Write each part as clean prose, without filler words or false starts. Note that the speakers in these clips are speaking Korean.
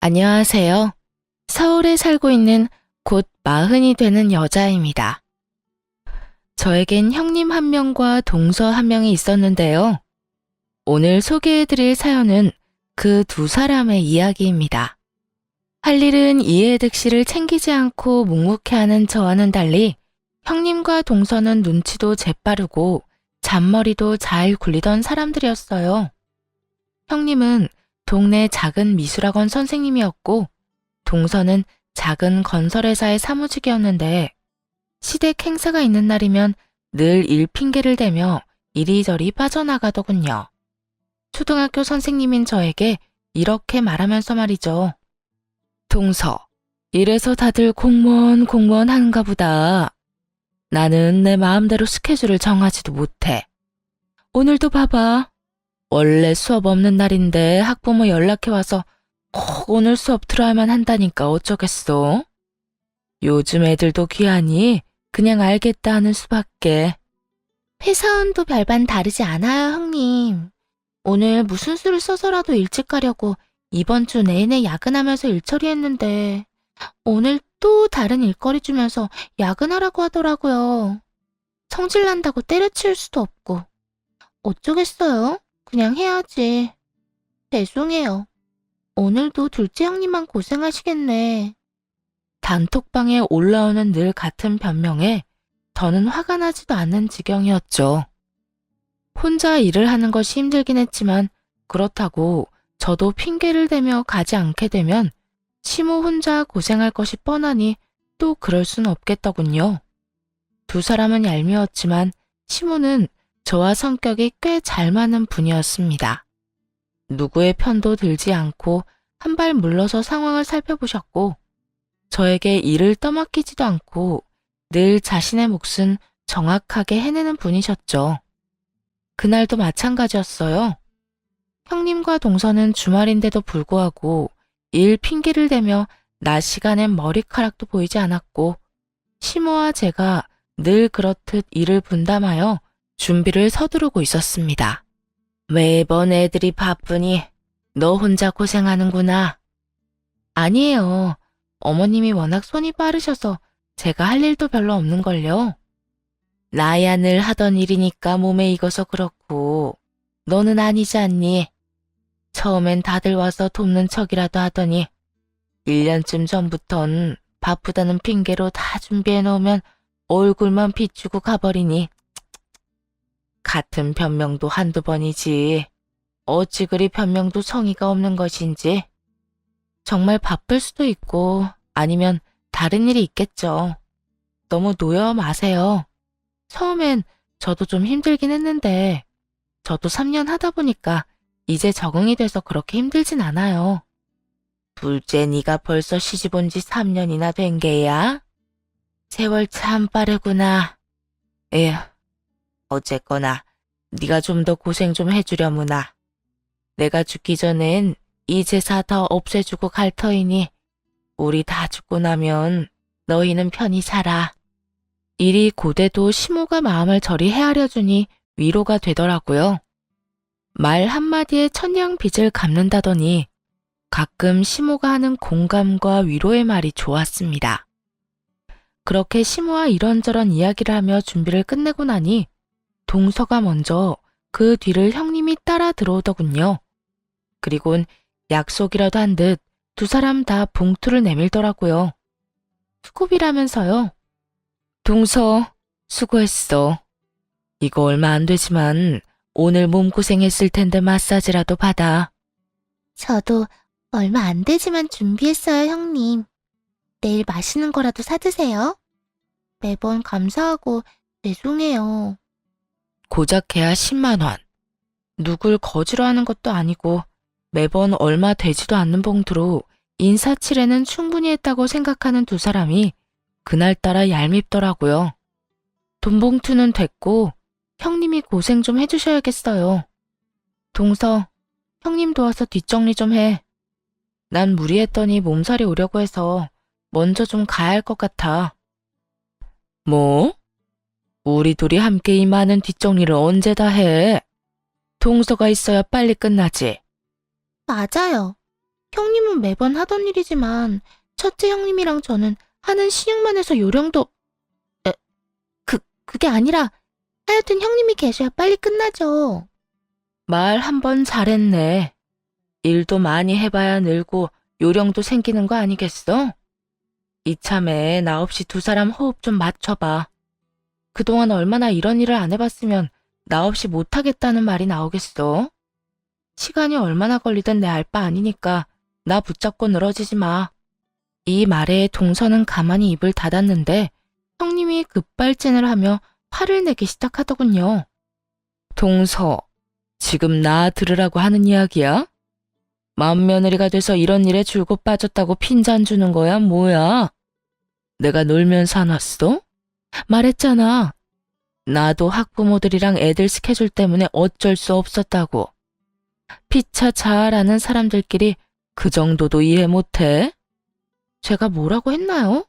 안녕하세요. 서울에 살고 있는 곧 40이 되는 여자입니다. 저에겐 형님 한 명과 동서 한 명이 있었는데요. 오늘 소개해드릴 사연은 그 두 사람의 이야기입니다. 할 일은 이해득 씨를 챙기지 않고 묵묵해하는 저와는 달리 형님과 동서는 눈치도 재빠르고 잔머리도 잘 굴리던 사람들이었어요. 형님은 동네 작은 미술학원 선생님이었고 동서는 작은 건설회사의 사무직이었는데 시댁 행사가 있는 날이면 늘 일 핑계를 대며 이리저리 빠져나가더군요. 초등학교 선생님인 저에게 이렇게 말하면서 말이죠. 동서, 이래서 다들 공무원 하는가 보다. 나는 내 마음대로 스케줄을 정하지도 못해. 오늘도 봐봐. 원래 수업 없는 날인데 학부모 연락해와서 꼭 오늘 수업 들어야만 한다니까 어쩌겠어? 요즘 애들도 귀하니 그냥 알겠다 하는 수밖에. 회사원도 별반 다르지 않아요, 형님. 오늘 무슨 수를 써서라도 일찍 가려고 이번 주 내내 야근하면서 일 처리했는데 오늘 또 다른 일거리 주면서 야근하라고 하더라고요. 성질 난다고 때려치울 수도 없고. 어쩌겠어요? 그냥 해야지. 죄송해요. 오늘도 둘째 형님만 고생하시겠네. 단톡방에 올라오는 늘 같은 변명에 저는 화가 나지도 않는 지경이었죠. 혼자 일을 하는 것이 힘들긴 했지만 그렇다고 저도 핑계를 대며 가지 않게 되면 시모 혼자 고생할 것이 뻔하니 또 그럴 수는 없겠더군요. 두 사람은 얄미웠지만 시모는 저와 성격이 꽤 잘 맞는 분이었습니다. 누구의 편도 들지 않고 한 발 물러서 상황을 살펴보셨고 저에게 일을 떠맡기지도 않고 늘 자신의 몫은 정확하게 해내는 분이셨죠. 그날도 마찬가지였어요. 형님과 동서는 주말인데도 불구하고 일 핑계를 대며 낮 시간엔 머리카락도 보이지 않았고 시모와 제가 늘 그렇듯 일을 분담하여 준비를 서두르고 있었습니다. 매번 애들이 바쁘니 너 혼자 고생하는구나. 아니에요. 어머님이 워낙 손이 빠르셔서 제가 할 일도 별로 없는걸요. 나야 늘 하던 일이니까 몸에 익어서 그렇고 너는 아니지 않니? 처음엔 다들 와서 돕는 척이라도 하더니 1년쯤 전부턴 바쁘다는 핑계로 다 준비해 놓으면 얼굴만 비추고 가버리니 같은 변명도 한두 번이지. 어찌 그리 변명도 성의가 없는 것인지. 정말 바쁠 수도 있고 아니면 다른 일이 있겠죠. 너무 놓여 마세요. 처음엔 저도 좀 힘들긴 했는데 저도 3년 하다 보니까 이제 적응이 돼서 그렇게 힘들진 않아요. 둘째 네가 벌써 시집 온 지 3년이나 된 게야? 세월 참 빠르구나. 에휴, 어쨌거나 네가 좀 더 고생 좀 해주려무나. 내가 죽기 전엔 이 제사 더 없애주고 갈 터이니 우리 다 죽고 나면 너희는 편히 살아. 일이 고돼도 시모가 마음을 저리 헤아려 주니 위로가 되더라고요. 말 한마디에 천냥 빚을 갚는다더니 가끔 시모가 하는 공감과 위로의 말이 좋았습니다. 그렇게 시모와 이런저런 이야기를 하며 준비를 끝내고 나니 동서가 먼저 그 뒤를 형님이 따라 들어오더군요. 그리곤 약속이라도 한 듯 두 사람 다 봉투를 내밀더라고요. 수고비라면서요. 동서, 수고했어. 이거 얼마 안 되지만 오늘 몸고생했을 텐데 마사지라도 받아. 저도 얼마 안 되지만 준비했어요, 형님. 내일 맛있는 거라도 사드세요. 매번 감사하고 죄송해요. 고작 해야 10만 원. 누굴 거지로 하는 것도 아니고 매번 얼마 되지도 않는 봉투로 인사치레는 충분히 했다고 생각하는 두 사람이 그날따라 얄밉더라고요. 돈 봉투는 됐고 형님이 고생 좀 해주셔야겠어요. 동서, 형님 도와서 뒷정리 좀 해. 난 무리했더니 몸살이 오려고 해서 먼저 좀 가야 할 것 같아. 뭐? 우리 둘이 함께 이 많은 뒷정리를 언제 다 해? 동서가 있어야 빨리 끝나지. 맞아요. 형님은 매번 하던 일이지만 첫째 형님이랑 저는 하는 시육만 해서 요령도 에, 그게 아니라 하여튼 형님이 계셔야 빨리 끝나죠. 말 한 번 잘했네. 일도 많이 해봐야 늘고 요령도 생기는 거 아니겠어? 이참에 나 없이 두 사람 호흡 좀 맞춰봐. 그동안 얼마나 이런 일을 안 해봤으면 나 없이 못하겠다는 말이 나오겠어? 시간이 얼마나 걸리든 내 알 바 아니니까 나 붙잡고 늘어지지 마. 이 말에 동서는 가만히 입을 닫았는데 형님이 급발진을 하며 화를 내기 시작하더군요. 동서, 지금 나 들으라고 하는 이야기야? 맏며느리가 돼서 이런 일에 줄곧 빠졌다고 핀잔 주는 거야, 뭐야? 내가 놀면서 안 왔어? 말했잖아. 나도 학부모들이랑 애들 스케줄 때문에 어쩔 수 없었다고. 피차 잘하는 사람들끼리 그 정도도 이해 못해? 제가 뭐라고 했나요?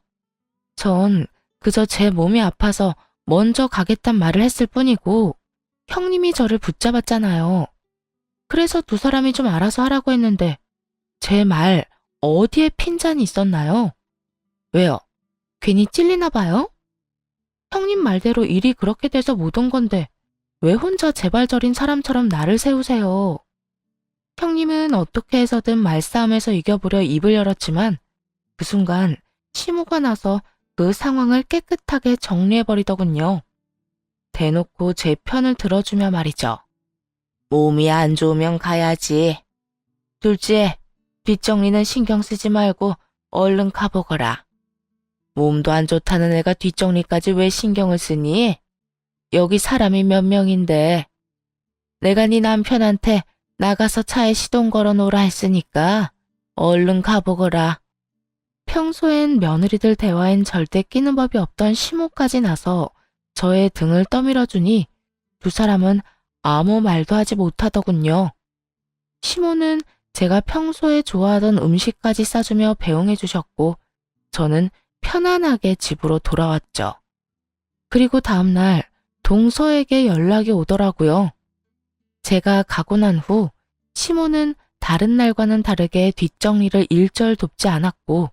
전 그저 제 몸이 아파서 먼저 가겠단 말을 했을 뿐이고 형님이 저를 붙잡았잖아요. 그래서 두 사람이 좀 알아서 하라고 했는데 제 말 어디에 핀잔이 있었나요? 왜요? 괜히 찔리나 봐요? 형님 말대로 일이 그렇게 돼서 못 온 건데 왜 혼자 제발저린 사람처럼 나를 세우세요? 형님은 어떻게 해서든 말싸움에서 이겨보려 입을 열었지만 그 순간 심호가 나서 그 상황을 깨끗하게 정리해버리더군요. 대놓고 제 편을 들어주며 말이죠. 몸이 안 좋으면 가야지. 둘째, 뒷정리는 신경 쓰지 말고 얼른 가보거라. 몸도 안 좋다는 애가 뒷정리까지 왜 신경을 쓰니? 여기 사람이 몇 명인데. 내가 네 남편한테 나가서 차에 시동 걸어 놓으라 했으니까 얼른 가보거라. 평소엔 며느리들 대화엔 절대 끼는 법이 없던 시모까지 나서 저의 등을 떠밀어주니 두 사람은 아무 말도 하지 못하더군요. 시모는 제가 평소에 좋아하던 음식까지 싸주며 배웅해 주셨고 저는 편안하게 집으로 돌아왔죠. 그리고 다음날 동서에게 연락이 오더라고요. 제가 가고 난 후 시모는 다른 날과는 다르게 뒷정리를 일절 돕지 않았고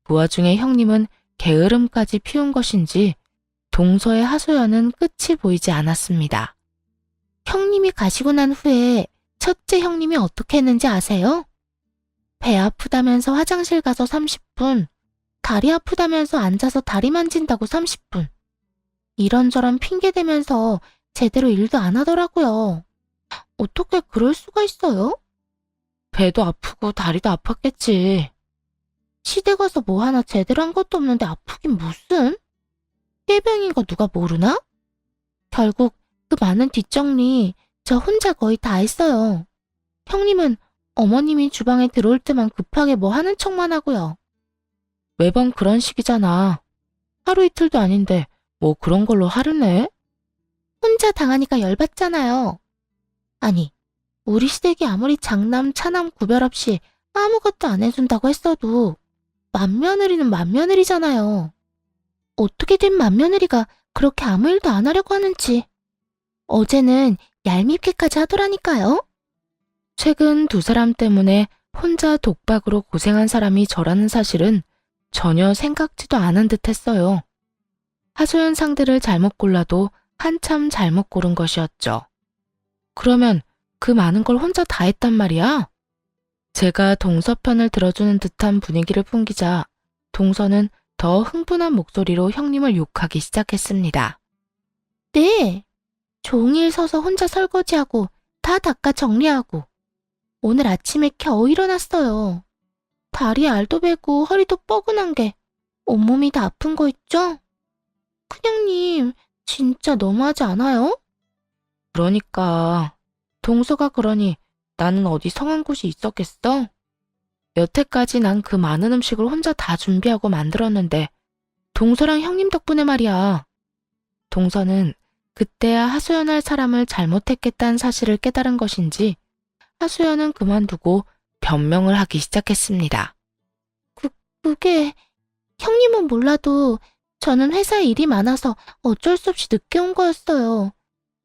그 와중에 형님은 게으름까지 피운 것인지 동서의 하소연은 끝이 보이지 않았습니다. 형님이 가시고 난 후에 첫째 형님이 어떻게 했는지 아세요? 배 아프다면서 화장실 가서 30분, 다리 아프다면서 앉아서 다리 만진다고 30분. 이런저런 핑계대면서 제대로 일도 안 하더라고요. 어떻게 그럴 수가 있어요? 배도 아프고 다리도 아팠겠지. 시댁 가서 뭐 하나 제대로 한 것도 없는데 아프긴 무슨? 꾀병인 거 누가 모르나? 결국 그 많은 뒷정리 저 혼자 거의 다 했어요. 형님은 어머님이 주방에 들어올 때만 급하게 뭐 하는 척만 하고요. 매번 그런 식이잖아. 하루 이틀도 아닌데 뭐 그런 걸로 화를 내? 혼자 당하니까 열받잖아요. 아니, 우리 시댁이 아무리 장남, 차남 구별 없이 아무것도 안 해준다고 했어도 맏며느리는 맏며느리잖아요. 어떻게 된 맏며느리가 그렇게 아무 일도 안 하려고 하는지. 어제는 얄밉게까지 하더라니까요. 최근 두 사람 때문에 혼자 독박으로 고생한 사람이 저라는 사실은 전혀 생각지도 않은 듯 했어요. 하소연 상대를 잘못 골라도 한참 잘못 고른 것이었죠. 그러면 그 많은 걸 혼자 다 했단 말이야? 제가 동서 편을 들어주는 듯한 분위기를 풍기자 동서는 더 흥분한 목소리로 형님을 욕하기 시작했습니다. 네, 종일 서서 혼자 설거지하고 다 닦아 정리하고 오늘 아침에 겨우 일어났어요. 다리에 알도 배고 허리도 뻐근한 게 온몸이 다 아픈 거 있죠? 큰형님, 진짜 너무하지 않아요? 그러니까 동서가 그러니 나는 어디 성한 곳이 있었겠어? 여태까지 난 그 많은 음식을 혼자 다 준비하고 만들었는데 동서랑 형님 덕분에 말이야. 동서는 그때야 하소연할 사람을 잘못했겠다는 사실을 깨달은 것인지 하소연은 그만두고 변명을 하기 시작했습니다. 그게 형님은 몰라도 저는 회사에 일이 많아서 어쩔 수 없이 늦게 온 거였어요.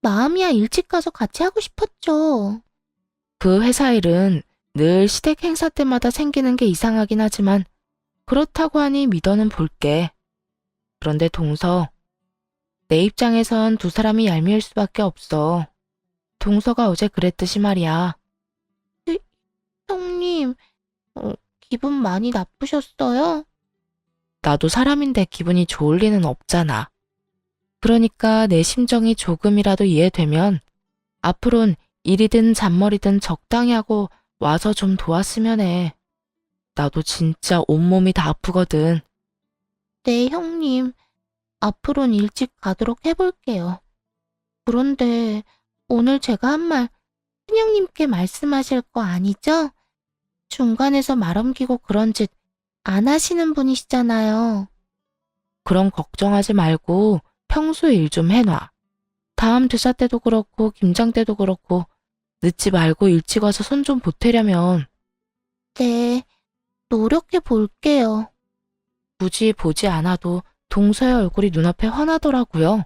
마음이야 일찍 가서 같이 하고 싶었죠. 그 회사 일은 늘 시댁 행사 때마다 생기는 게 이상하긴 하지만 그렇다고 하니 믿어는 볼게. 그런데 동서, 내 입장에선 두 사람이 얄미울 수밖에 없어. 동서가 어제 그랬듯이 말이야. 형님, 기분 많이 나쁘셨어요? 나도 사람인데 기분이 좋을 리는 없잖아. 그러니까 내 심정이 조금이라도 이해되면 앞으론 일이든 잔머리든 적당히 하고 와서 좀 도왔으면 해. 나도 진짜 온몸이 다 아프거든. 네, 형님. 앞으로는 일찍 가도록 해볼게요. 그런데 오늘 제가 한 말 큰형님께 말씀하실 거 아니죠? 중간에서 말 옮기고 그런 짓 안 하시는 분이시잖아요. 그런 걱정하지 말고 평소에 일 좀 해놔. 다음 대사 때도 그렇고 김장 때도 그렇고 늦지 말고 일찍 와서 손 좀 보태려면 네, 노력해 볼게요. 굳이 보지 않아도 동서의 얼굴이 눈앞에 환하더라고요.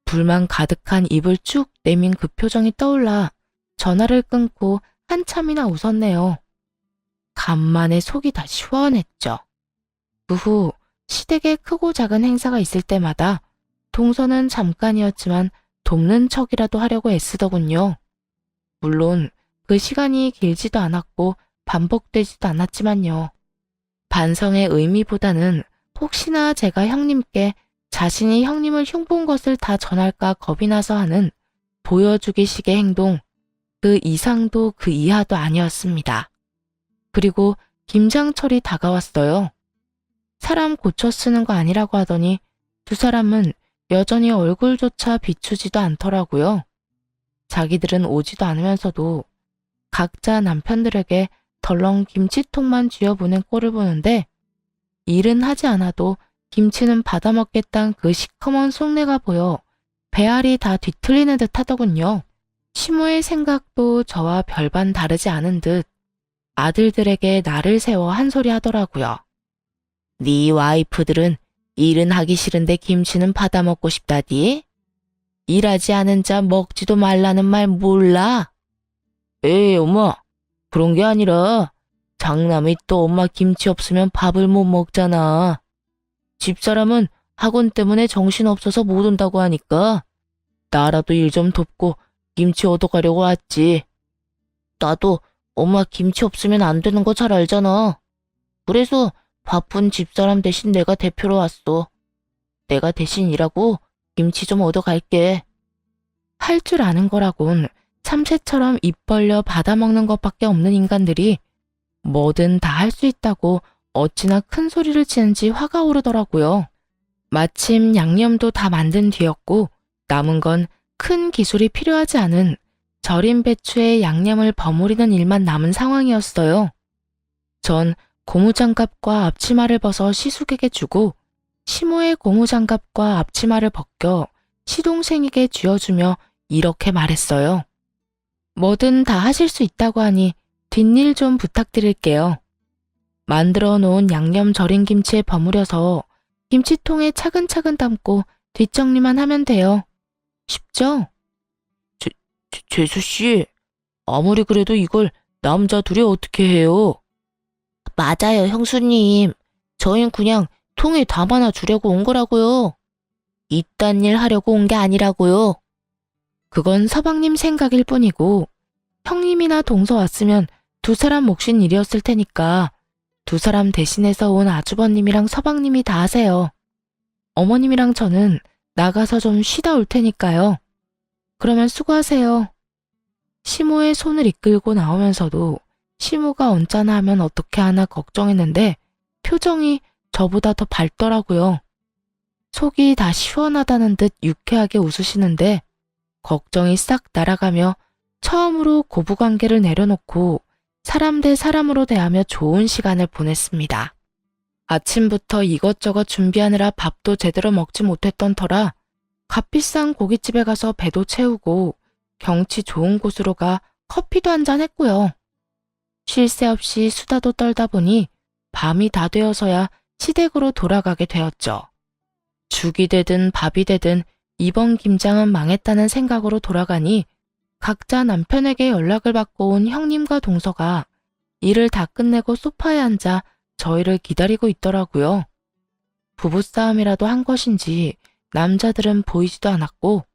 불만 가득한 입을 쭉 내민 그 표정이 떠올라 전화를 끊고 한참이나 웃었네요. 간만에 속이 다 시원했죠. 그 후 시댁에 크고 작은 행사가 있을 때마다 동서는 잠깐이었지만 돕는 척이라도 하려고 애쓰더군요. 물론 그 시간이 길지도 않았고 반복되지도 않았지만요. 반성의 의미보다는 혹시나 제가 형님께 자신이 형님을 흉본 것을 다 전할까 겁이 나서 하는 보여주기식의 행동, 그 이상도 그 이하도 아니었습니다. 그리고 김장철이 다가왔어요. 사람 고쳐 쓰는 거 아니라고 하더니 두 사람은 여전히 얼굴조차 비추지도 않더라고요. 자기들은 오지도 않으면서도 각자 남편들에게 덜렁 김치통만 쥐어보낸 꼴을 보는데 일은 하지 않아도 김치는 받아먹겠다는 그 시커먼 속내가 보여 배알이 다 뒤틀리는 듯 하더군요. 시모의 생각도 저와 별반 다르지 않은 듯 아들들에게 나를 세워 한 소리 하더라고요. 네 와이프들은 일은 하기 싫은데 김치는 받아먹고 싶다디? 일하지 않은 자 먹지도 말라는 말 몰라? 에이, 엄마. 그런 게 아니라 장남이 또 엄마 김치 없으면 밥을 못 먹잖아. 집사람은 학원 때문에 정신없어서 못 온다고 하니까 나라도 일 좀 돕고 김치 얻어가려고 왔지. 나도 엄마 김치 없으면 안 되는 거 잘 알잖아. 그래서 바쁜 집사람 대신 내가 대표로 왔어. 내가 대신 일하고 김치 좀 얻어갈게. 할 줄 아는 거라곤 참새처럼 입 벌려 받아먹는 것밖에 없는 인간들이 뭐든 다 할 수 있다고 어찌나 큰 소리를 치는지 화가 오르더라고요. 마침 양념도 다 만든 뒤였고 남은 건 큰 기술이 필요하지 않은 절인 배추에 양념을 버무리는 일만 남은 상황이었어요. 전 고무장갑과 앞치마를 벗어 시숙에게 주고 시모의 고무장갑과 앞치마를 벗겨 시동생에게 쥐어주며 이렇게 말했어요. 뭐든 다 하실 수 있다고 하니 뒷일 좀 부탁드릴게요. 만들어 놓은 양념 절인 김치에 버무려서 김치통에 차근차근 담고 뒷정리만 하면 돼요. 쉽죠? 재수씨, 아무리 그래도 이걸 남자 둘이 어떻게 해요? 맞아요, 형수님. 저흰 그냥 통에 담아놔 주려고 온 거라고요. 이딴 일 하려고 온 게 아니라고요. 그건 서방님 생각일 뿐이고 형님이나 동서 왔으면 두 사람 몫인 일이었을 테니까 두 사람 대신해서 온 아주버님이랑 서방님이 다 하세요. 어머님이랑 저는 나가서 좀 쉬다 올 테니까요. 그러면 수고하세요. 시모의 손을 이끌고 나오면서도 시모가 언짢아 하면 어떻게 하나 걱정했는데 표정이 저보다 더 밝더라고요. 속이 다 시원하다는 듯 유쾌하게 웃으시는데 걱정이 싹 날아가며 처음으로 고부관계를 내려놓고 사람 대 사람으로 대하며 좋은 시간을 보냈습니다. 아침부터 이것저것 준비하느라 밥도 제대로 먹지 못했던 터라 값비싼 고깃집에 가서 배도 채우고 경치 좋은 곳으로 가 커피도 한잔 했고요. 쉴 새 없이 수다도 떨다 보니 밤이 다 되어서야 시댁으로 돌아가게 되었죠. 죽이 되든 밥이 되든 이번 김장은 망했다는 생각으로 돌아가니 각자 남편에게 연락을 받고 온 형님과 동서가 일을 다 끝내고 소파에 앉아 저희를 기다리고 있더라고요. 부부싸움이라도 한 것인지 남자들은 보이지도 않았고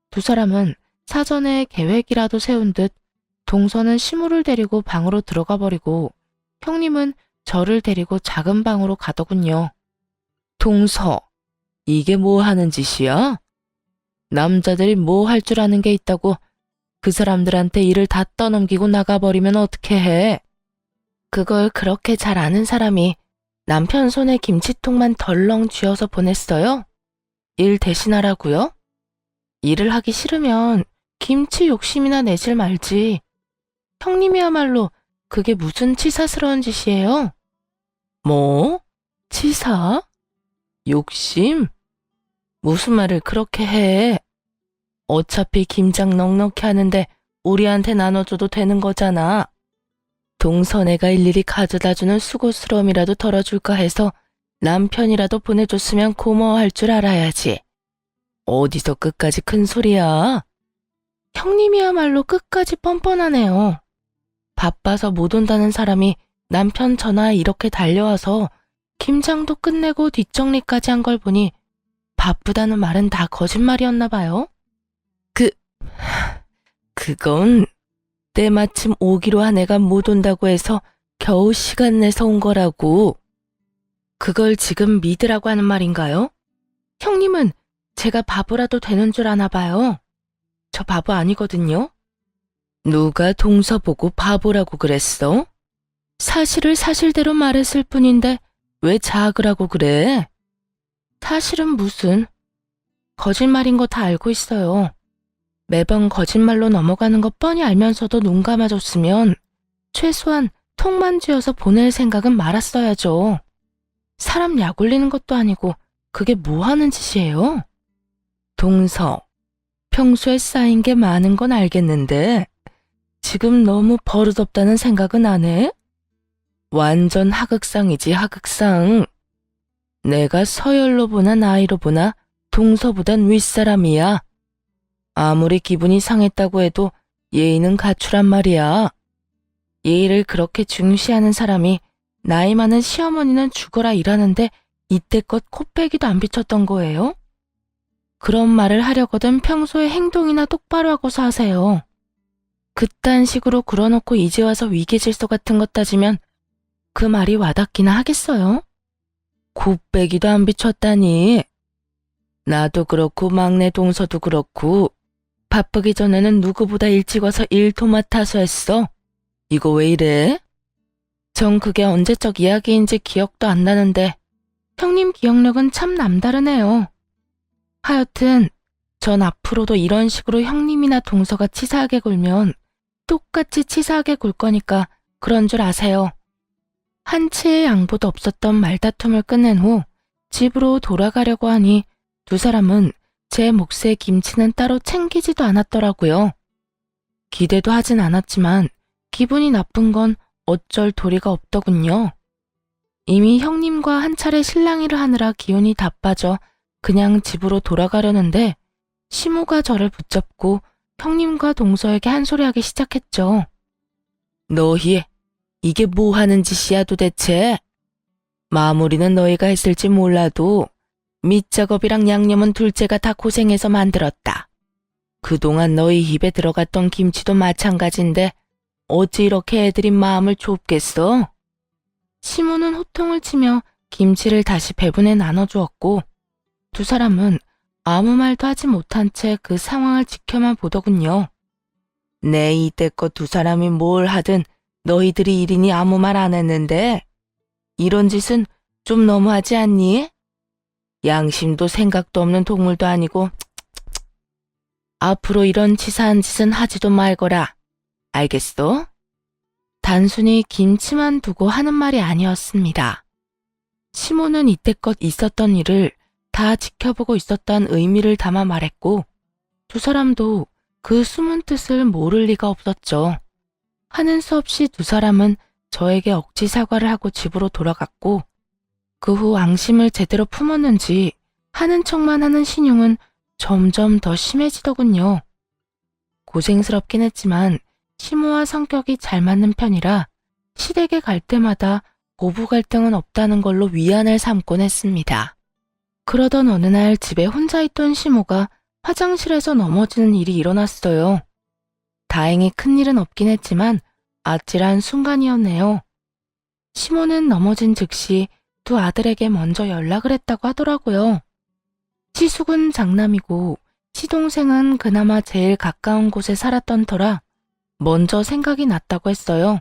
두 사람은 사전에 계획이라도 세운 듯 동서는 시무를 데리고 방으로 들어가 버리고 형님은 저를 데리고 작은 방으로 가더군요. 동서, 이게 뭐 하는 짓이야? 남자들이 뭐 할 줄 아는 게 있다고 그 사람들한테 일을 다 떠넘기고 나가버리면 어떻게 해? 그걸 그렇게 잘 아는 사람이 남편 손에 김치통만 덜렁 쥐어서 보냈어요? 일 대신하라고요? 일을 하기 싫으면 김치 욕심이나 내질 말지. 형님이야말로 그게 무슨 치사스러운 짓이에요? 뭐? 치사? 욕심? 무슨 말을 그렇게 해? 어차피 김장 넉넉히 하는데 우리한테 나눠줘도 되는 거잖아. 동서네가 일일이 가져다주는 수고스러움이라도 덜어줄까 해서 남편이라도 보내줬으면 고마워할 줄 알아야지. 어디서 끝까지 큰 소리야? 형님이야말로 끝까지 뻔뻔하네요. 바빠서 못 온다는 사람이 남편 전화에 이렇게 달려와서 김장도 끝내고 뒷정리까지 한 걸 보니 바쁘다는 말은 다 거짓말이었나 봐요. 그건 때마침 오기로 한 애가 못 온다고 해서 겨우 시간 내서 온 거라고. 그걸 지금 믿으라고 하는 말인가요? 형님은 제가 바보라도 되는 줄 아나 봐요. 저 바보 아니거든요. 누가 동서 보고 바보라고 그랬어? 사실을 사실대로 말했을 뿐인데 왜 자학을 하고 그래? 사실은 무슨 거짓말인 거 다 알고 있어요. 매번 거짓말로 넘어가는 거 뻔히 알면서도 눈 감아줬으면 최소한 통만 쥐어서 보낼 생각은 말았어야죠. 사람 약 올리는 것도 아니고 그게 뭐 하는 짓이에요? 동서, 평소에 쌓인 게 많은 건 알겠는데 지금 너무 버릇없다는 생각은 안 해? 완전 하극상이지 하극상. 내가 서열로 보나 나이로 보나 동서보단 윗사람이야. 아무리 기분이 상했다고 해도 예의는 갖추란 말이야. 예의를 그렇게 중시하는 사람이 나이 많은 시어머니는 죽어라 일하는데 이때껏 코빼기도 안 비쳤던 거예요? 그런 말을 하려거든 평소에 행동이나 똑바로 하고서 하세요. 그딴 식으로 굴어놓고 이제 와서 위계질서 같은 것 따지면 그 말이 와닿기나 하겠어요? 코빼기도 안 비쳤다니. 나도 그렇고 막내 동서도 그렇고 바쁘기 전에는 누구보다 일찍 와서 일 도맡아서 했어. 이거 왜 이래? 전 그게 언제적 이야기인지 기억도 안 나는데 형님 기억력은 참 남다르네요. 하여튼 전 앞으로도 이런 식으로 형님이나 동서가 치사하게 굴면 똑같이 치사하게 굴 거니까 그런 줄 아세요. 한치의 양보도 없었던 말다툼을 끝낸 후 집으로 돌아가려고 하니 두 사람은 제 몫의 김치는 따로 챙기지도 않았더라고요. 기대도 하진 않았지만 기분이 나쁜 건 어쩔 도리가 없더군요. 이미 형님과 한 차례 실랑이를 하느라 기운이 다 빠져 그냥 집으로 돌아가려는데 시모가 저를 붙잡고 형님과 동서에게 한 소리 하기 시작했죠. 너희, 이게 뭐 하는 짓이야 도대체? 마무리는 너희가 했을지 몰라도 밑작업이랑 양념은 둘째가 다 고생해서 만들었다. 그동안 너희 입에 들어갔던 김치도 마찬가지인데 어찌 이렇게 애들이 마음을 좁겠어? 시모는 호통을 치며 김치를 다시 배분해 나눠주었고 두 사람은 아무 말도 하지 못한 채 그 상황을 지켜만 보더군요. 내 이때껏 두 사람이 뭘 하든 너희들이 일이니 아무 말 안 했는데 이런 짓은 좀 너무하지 않니? 양심도 생각도 없는 동물도 아니고 앞으로 이런 치사한 짓은 하지도 말거라. 알겠어? 단순히 김치만 두고 하는 말이 아니었습니다. 시모는 이때껏 있었던 일을 다 지켜보고 있었다는 의미를 담아 말했고 두 사람도 그 숨은 뜻을 모를 리가 없었죠. 하는 수 없이 두 사람은 저에게 억지 사과를 하고 집으로 돌아갔고 그 후 앙심을 제대로 품었는지 하는 척만 하는 신용은 점점 더 심해지더군요. 고생스럽긴 했지만 시모와 성격이 잘 맞는 편이라 시댁에 갈 때마다 고부 갈등은 없다는 걸로 위안을 삼곤 했습니다. 그러던 어느 날 집에 혼자 있던 시모가 화장실에서 넘어지는 일이 일어났어요. 다행히 큰일은 없긴 했지만 아찔한 순간이었네요. 시모는 넘어진 즉시 두 아들에게 먼저 연락을 했다고 하더라고요. 시숙은 장남이고 시동생은 그나마 제일 가까운 곳에 살았던 터라 먼저 생각이 났다고 했어요.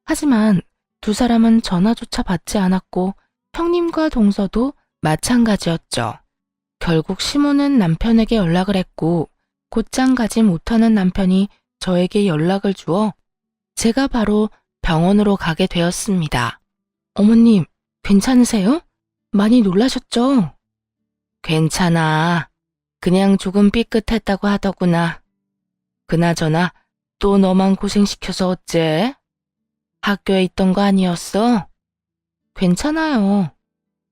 하지만 두 사람은 전화조차 받지 않았고 형님과 동서도 마찬가지였죠. 결국 시모는 남편에게 연락을 했고 곧장 가지 못하는 남편이 저에게 연락을 주어 제가 바로 병원으로 가게 되었습니다. 어머님, 괜찮으세요? 많이 놀라셨죠? 괜찮아. 그냥 조금 삐끗했다고 하더구나. 그나저나 또 너만 고생시켜서 어째? 학교에 있던 거 아니었어? 괜찮아요.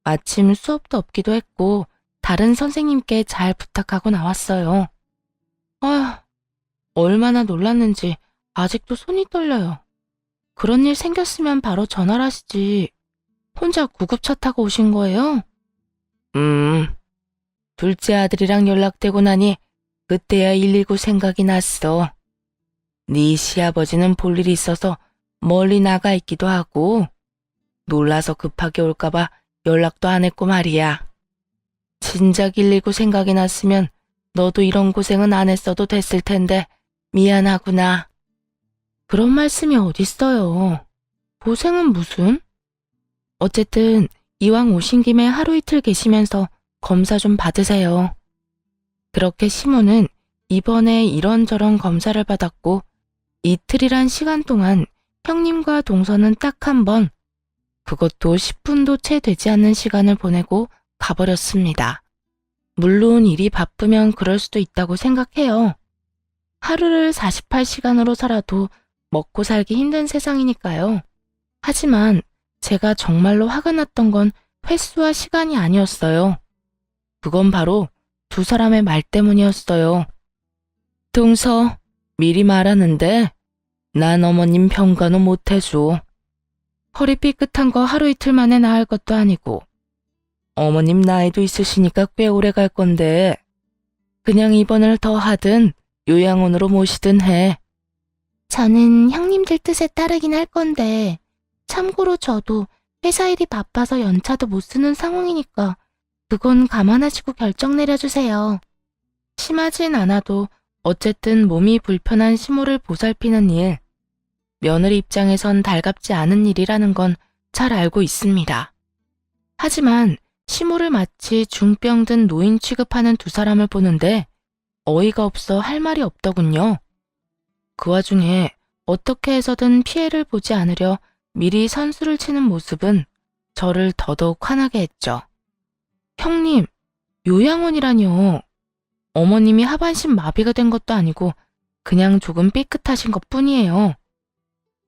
마침 수업도 없기도 했고 다른 선생님께 잘 부탁하고 나왔어요. 아휴, 얼마나 놀랐는지 아직도 손이 떨려요. 그런 일 생겼으면 바로 전화를 하시지. 혼자 구급차 타고 오신 거예요? 둘째 아들이랑 연락되고 나니 그때야 119 생각이 났어. 네 시아버지는 볼 일이 있어서 멀리 나가 있기도 하고 놀라서 급하게 올까봐 연락도 안 했고 말이야. 진작 119 생각이 났으면 너도 이런 고생은 안 했어도 됐을 텐데 미안하구나. 그런 말씀이 어딨어요. 고생은 무슨? 어쨌든 이왕 오신 김에 하루 이틀 계시면서 검사 좀 받으세요. 그렇게 시모는 이번에 이런저런 검사를 받았고 이틀이란 시간 동안 형님과 동서는 딱 한 번, 그것도 10분도 채 되지 않는 시간을 보내고 가버렸습니다. 물론 일이 바쁘면 그럴 수도 있다고 생각해요. 하루를 48시간으로 살아도 먹고 살기 힘든 세상이니까요. 하지만 제가 정말로 화가 났던 건 횟수와 시간이 아니었어요. 그건 바로 두 사람의 말 때문이었어요. 동서, 미리 말하는데 난 어머님 평가는 못 해줘. 허리 삐끗한 거 하루 이틀 만에 나을 것도 아니고 어머님 나이도 있으시니까 꽤 오래 갈 건데 그냥 입원을 더 하든 요양원으로 모시든 해. 저는 형님들 뜻에 따르긴 할 건데 참고로 저도 회사 일이 바빠서 연차도 못 쓰는 상황이니까 그건 감안하시고 결정 내려주세요. 심하진 않아도 어쨌든 몸이 불편한 시모를 보살피는 일, 며느리 입장에선 달갑지 않은 일이라는 건 잘 알고 있습니다. 하지만 시모를 마치 중병든 노인 취급하는 두 사람을 보는데 어이가 없어 할 말이 없더군요. 그 와중에 어떻게 해서든 피해를 보지 않으려 미리 선수를 치는 모습은 저를 더더욱 화나게 했죠. 형님, 요양원이라뇨. 어머님이 하반신 마비가 된 것도 아니고 그냥 조금 삐끗하신 것뿐이에요.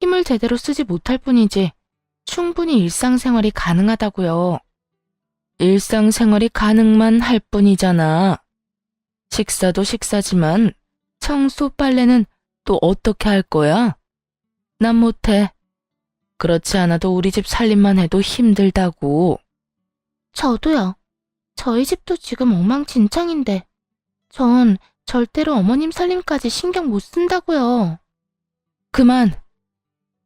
힘을 제대로 쓰지 못할 뿐이지 충분히 일상생활이 가능하다고요. 일상생활이 가능만 할 뿐이잖아. 식사도 식사지만 청소, 빨래는 또 어떻게 할 거야? 난 못해. 그렇지 않아도 우리 집 살림만 해도 힘들다고. 저도요. 저희 집도 지금 엉망진창인데 전 절대로 어머님 살림까지 신경 못 쓴다고요. 그만.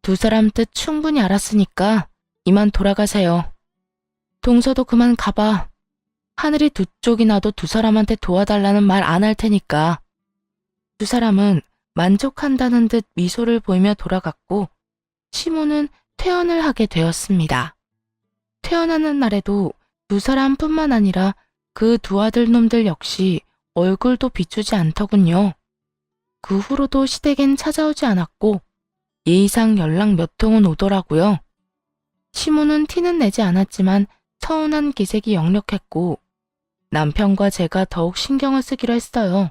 두 사람 뜻 충분히 알았으니까 이만 돌아가세요. 동서도 그만 가봐. 하늘이 두 쪽이 나도 두 사람한테 도와달라는 말 안 할 테니까. 두 사람은 만족한다는 듯 미소를 보이며 돌아갔고 시모는 퇴원을 하게 되었습니다. 퇴원하는 날에도 두 사람뿐만 아니라 그 두 아들 놈들 역시 얼굴도 비추지 않더군요. 그 후로도 시댁엔 찾아오지 않았고 예의상 연락 몇 통은 오더라고요. 시모는 티는 내지 않았지만 서운한 기색이 역력했고 남편과 제가 더욱 신경을 쓰기로 했어요.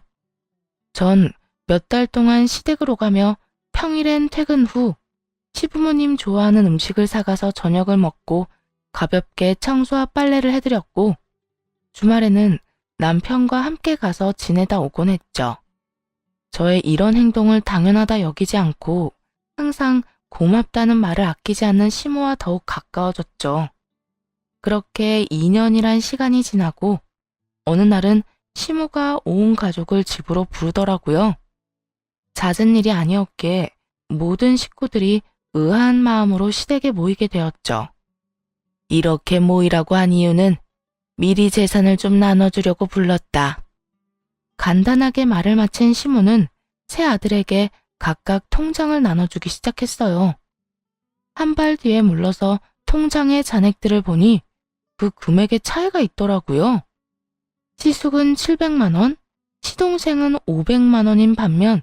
전 몇 달 동안 시댁을 오가며 평일엔 퇴근 후 시부모님 좋아하는 음식을 사가서 저녁을 먹고 가볍게 청소와 빨래를 해드렸고 주말에는 남편과 함께 가서 지내다 오곤 했죠. 저의 이런 행동을 당연하다 여기지 않고 항상 고맙다는 말을 아끼지 않는 시모와 더욱 가까워졌죠. 그렇게 2년이란 시간이 지나고 어느 날은 시모가 온 가족을 집으로 부르더라고요. 잦은 일이 아니었기에 모든 식구들이 의아한 마음으로 시댁에 모이게 되었죠. 이렇게 모이라고 한 이유는 미리 재산을 좀 나눠주려고 불렀다. 간단하게 말을 마친 시모는 세 아들에게 각각 통장을 나눠주기 시작했어요. 한 발 뒤에 물러서 통장의 잔액들을 보니 그 금액에 차이가 있더라고요. 시숙은 700만 원, 시동생은 500만 원인 반면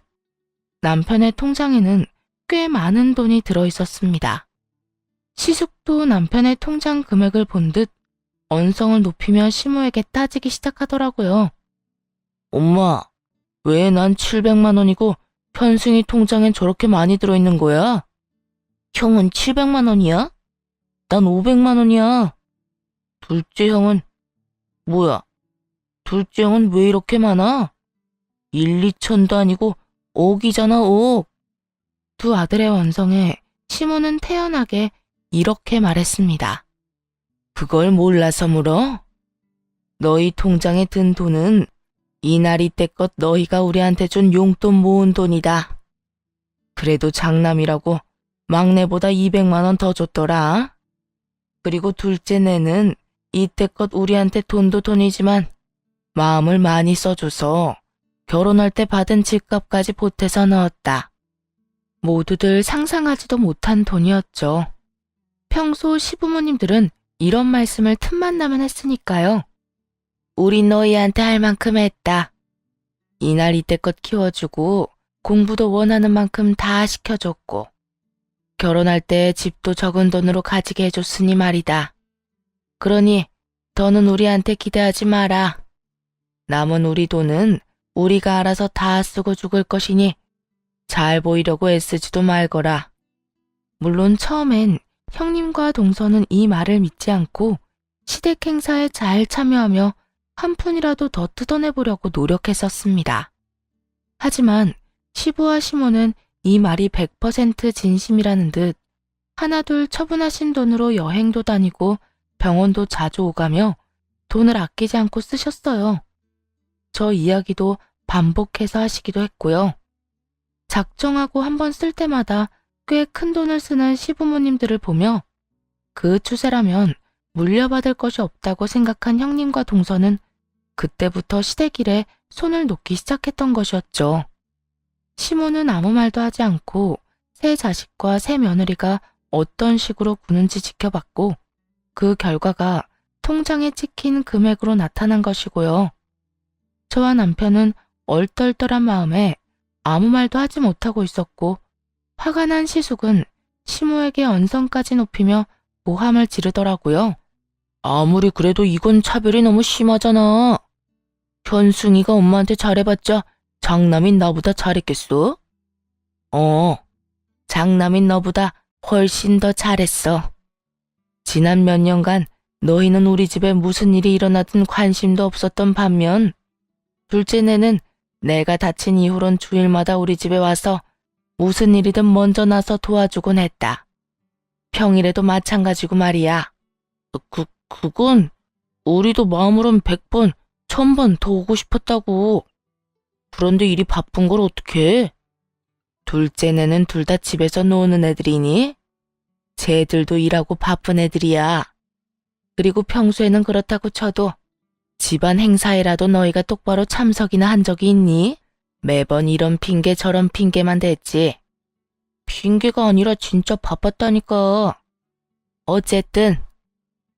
남편의 통장에는 꽤 많은 돈이 들어있었습니다. 시숙도 남편의 통장 금액을 본 듯 언성을 높이며 시모에게 따지기 시작하더라고요. 엄마, 왜 난 700만 원이고 현승이 통장엔 저렇게 많이 들어있는 거야? 형은 700만 원이야? 난 500만 원이야. 둘째 형은 뭐야? 둘째 형은 왜 이렇게 많아? 1, 2천도 아니고 5억이잖아, 5억. 두 아들의 원성에 시모는 태연하게 이렇게 말했습니다. 그걸 몰라서 물어? 너희 통장에 든 돈은 이날 이때껏 너희가 우리한테 준 용돈 모은 돈이다. 그래도 장남이라고 막내보다 200만 원 더 줬더라. 그리고 둘째 내는 이때껏 우리한테 돈도 돈이지만 마음을 많이 써줘서 결혼할 때 받은 집값까지 보태서 넣었다. 모두들 상상하지도 못한 돈이었죠. 평소 시부모님들은 이런 말씀을 틈만 나면 했으니까요. 우리 너희한테 할 만큼 했다. 이날 이때껏 키워주고 공부도 원하는 만큼 다 시켜줬고 결혼할 때 집도 적은 돈으로 가지게 해줬으니 말이다. 그러니 더는 우리한테 기대하지 마라. 남은 우리 돈은 우리가 알아서 다 쓰고 죽을 것이니 잘 보이려고 애쓰지도 말거라. 물론 처음엔 형님과 동서는 이 말을 믿지 않고 시댁 행사에 잘 참여하며 한 푼이라도 더 뜯어내보려고 노력했었습니다. 하지만 시부와 시모는 이 말이 100% 진심이라는 듯 하나둘 처분하신 돈으로 여행도 다니고 병원도 자주 오가며 돈을 아끼지 않고 쓰셨어요. 저 이야기도 반복해서 하시기도 했고요. 작정하고 한번 쓸 때마다 꽤 큰 돈을 쓰는 시부모님들을 보며 그 추세라면 물려받을 것이 없다고 생각한 형님과 동서는 그때부터 시댁 일에 손을 놓기 시작했던 것이었죠. 시모는 아무 말도 하지 않고 새 자식과 새 며느리가 어떤 식으로 구는지 지켜봤고 그 결과가 통장에 찍힌 금액으로 나타난 것이고요. 저와 남편은 얼떨떨한 마음에 아무 말도 하지 못하고 있었고 화가 난 시숙은 시모에게 언성까지 높이며 모함을 지르더라고요. 아무리 그래도 이건 차별이 너무 심하잖아. 현승이가 엄마한테 잘해봤자 장남인 나보다 잘했겠어? 장남인 너보다 훨씬 더 잘했어. 지난 몇 년간 너희는 우리 집에 무슨 일이 일어나든 관심도 없었던 반면 둘째 내는 내가 다친 이후론 주일마다 우리 집에 와서 무슨 일이든 먼저 나서 도와주곤 했다. 평일에도 마찬가지고 말이야. 그건 우리도 마음으론 100번, 1000번 더 오고 싶었다고. 그런데 일이 바쁜 걸 어떡해? 둘째네는 둘 다 집에서 노는 애들이니? 쟤들도 일하고 바쁜 애들이야. 그리고 평소에는 그렇다고 쳐도 집안 행사에라도 너희가 똑바로 참석이나 한 적이 있니? 매번 이런 핑계 저런 핑계만 댔지. 핑계가 아니라 진짜 바빴다니까. 어쨌든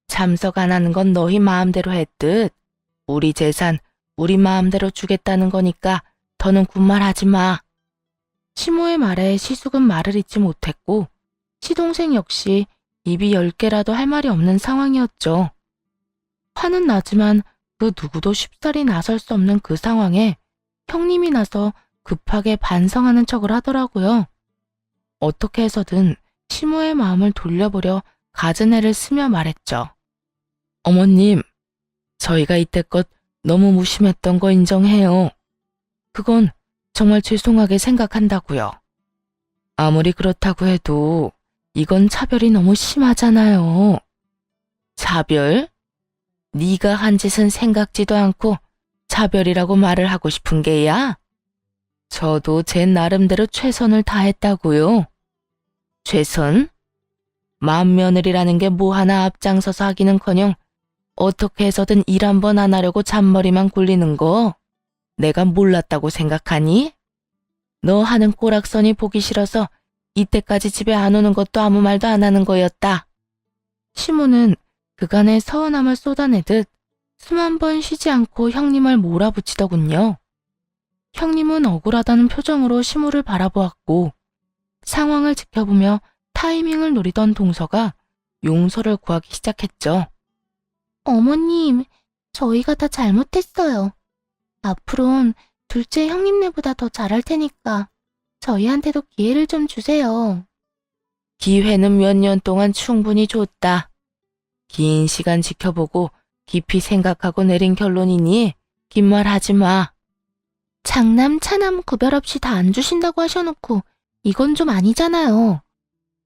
참석 안 하는 건 너희 마음대로 했듯 우리 재산 우리 마음대로 주겠다는 거니까 더는 군말하지 마. 시모의 말에 시숙은 말을 잇지 못했고 시동생 역시 입이 10개라도 할 말이 없는 상황이었죠. 화는 나지만 그 누구도 쉽사리 나설 수 없는 그 상황에 형님이 나서 급하게 반성하는 척을 하더라고요. 어떻게 해서든 시모의 마음을 돌려보려 갖은 애를 쓰며 말했죠. 어머님, 저희가 이때껏 너무 무심했던 거 인정해요. 그건 정말 죄송하게 생각한다고요. 아무리 그렇다고 해도 이건 차별이 너무 심하잖아요. 차별? 네가 한 짓은 생각지도 않고 차별이라고 말을 하고 싶은 게야? 저도 제 나름대로 최선을 다했다고요. 최선? 맏며느리라는 게 뭐 하나 앞장서서 하기는커녕 어떻게 해서든 일 한 번 안 하려고 잔머리만 굴리는 거 내가 몰랐다고 생각하니? 너 하는 꼬락선이 보기 싫어서 이때까지 집에 안 오는 것도 아무 말도 안 하는 거였다. 시모는 그간의 서운함을 쏟아내듯 숨 한 번 쉬지 않고 형님을 몰아붙이더군요. 형님은 억울하다는 표정으로 시모를 바라보았고 상황을 지켜보며 타이밍을 노리던 동서가 용서를 구하기 시작했죠. 어머님, 저희가 다 잘못했어요. 앞으론 둘째 형님네보다 더 잘할 테니까 저희한테도 기회를 좀 주세요. 기회는 몇 년 동안 충분히 줬다. 긴 시간 지켜보고 깊이 생각하고 내린 결론이니 긴 말 하지 마. 장남, 차남 구별 없이 다 안 주신다고 하셔놓고 이건 좀 아니잖아요.